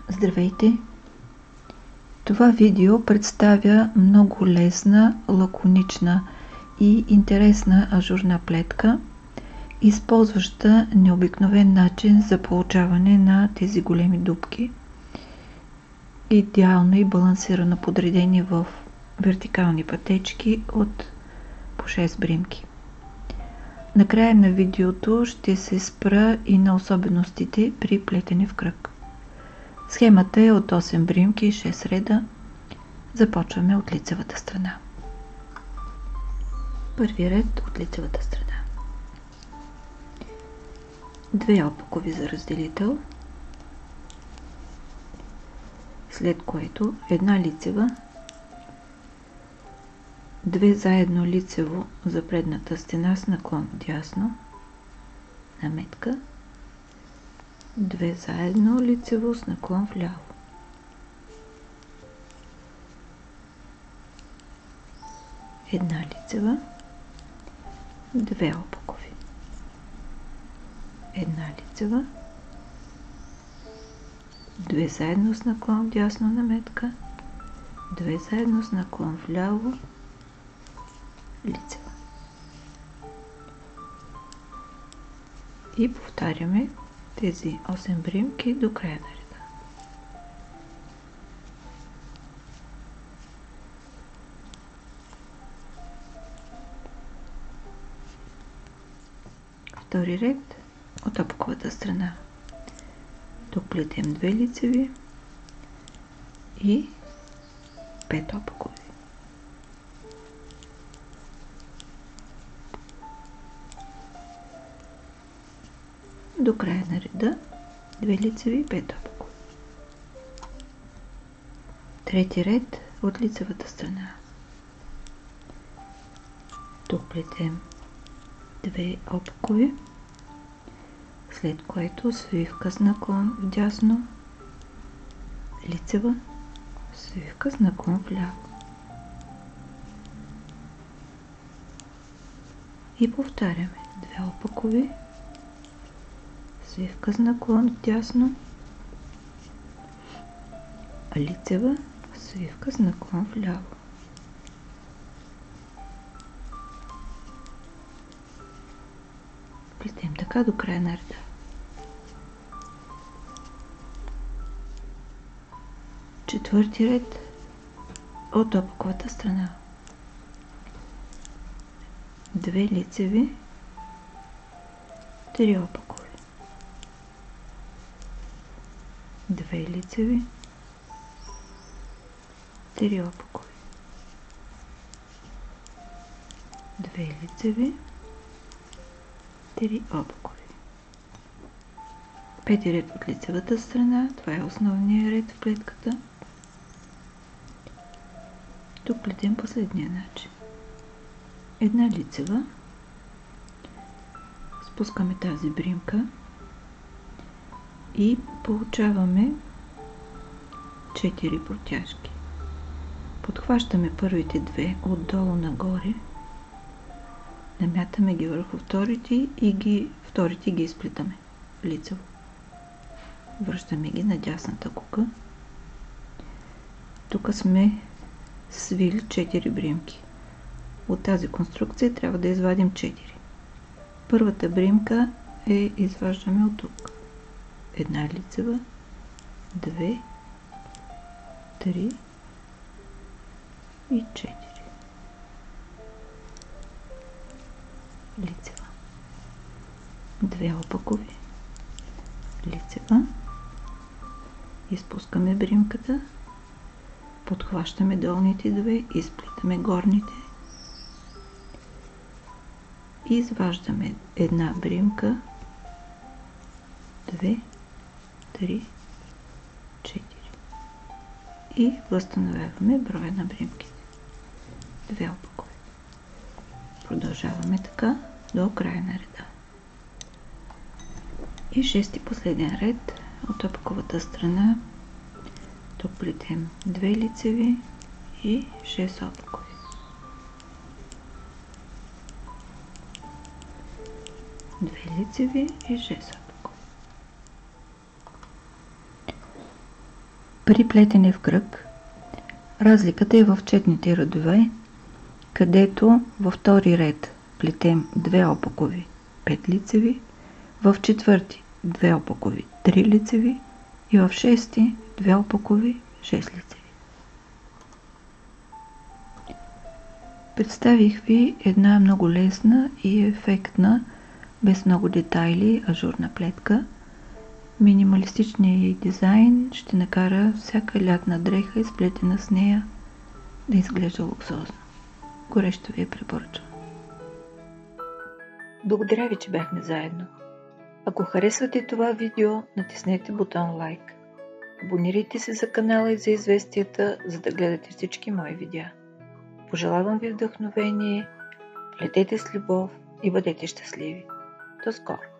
Здравейте! Това видео представя много лесна, лаконична и интересна ажурна плетка, използваща необикновен начин за получаване на тези големи дупки. Идеално и балансирано подредени в вертикални пътечки от по 6 бримки. Накрая на видеото ще се спра и на особеностите при плетене в кръг. Схемата е от 8 бримки и 6 реда. Започваме от лицевата страна. Първи ред от лицевата страна. 2 опакови за разделител, след което една лицева, 2 заедно лицево за предната стена с наклон вдясно, наметка, 2 заедно лицево с наклон вляво. Една лицева, 2 опакови. Една лицева, 2 заедно с наклон вдясно наметка, 2 заедно с наклон вляво, лицева. И повтаряме тези 8 бримки до края на реда. Втори ред от опаковата страна. Тук плетем 2 лицеви и 5 опакови. До края на реда 2 лицеви и 5 опакови. Трети ред от лицевата страна. Тук плетем 2 опакови, след което свивка с наклон вдясно, лицева, свивка с наклон вляво. И повтаряме 2 опакови, свивка с наклон вдясно, лицева, свивка с наклон вляво. Плетем така до края на реда. Четвърти ред от опаковата страна. 2 лицеви, 3 опакови. 2 лицеви, 3 опакови. 2 лицеви, 3 опакови. Пети ред от лицевата страна. Това е основният ред в плетката. Тук плетем последния начин. Една лицева, спускаме тази бримка и получаваме 4 протяжки. Подхващаме първите 2 отдолу нагоре, намятаме ги върху вторите и вторите ги изплитаме лицево. Връщаме ги на дясната кука. Тук сме свили 4 бримки. От тази конструкция трябва да извадим 4. Първата бримка изваждаме от тук. Една лицева, 2, 3 и 4. Лицева. 2 опакови. Лицева. Изпускаме бримката. Подхващаме долните 2, изплитаме горните. Изваждаме една бримка, 2, 3, 4 и възстановяваме броя на бримките. 2 опакови. Продължаваме така до края на реда. И шести последен ред от опаковата страна. Тук плетем 2 лицеви и 6 обукови. Две лицеви и 6 обукови. При плетене в кръг разликата е в четните редове, където във втори ред плетем 2 обукови, 5 лицеви, в четвърти 2 опакови, 3 лицеви и в шести 2 опакови, 6 лицеви. Представих ви една много лесна и ефектна, без много детайли, ажурна плетка. Минималистичният дизайн ще накара всяка лятна дреха, изплетена с нея, да изглежда луксозно. Горещо ви я препоръчвам. Благодаря ви, че бяхме заедно. Ако харесвате това видео, натиснете бутон лайк. Абонирайте се за канала и за известията, за да гледате всички мои видеа. Пожелавам ви вдъхновение, плетете с любов и бъдете щастливи. До скоро!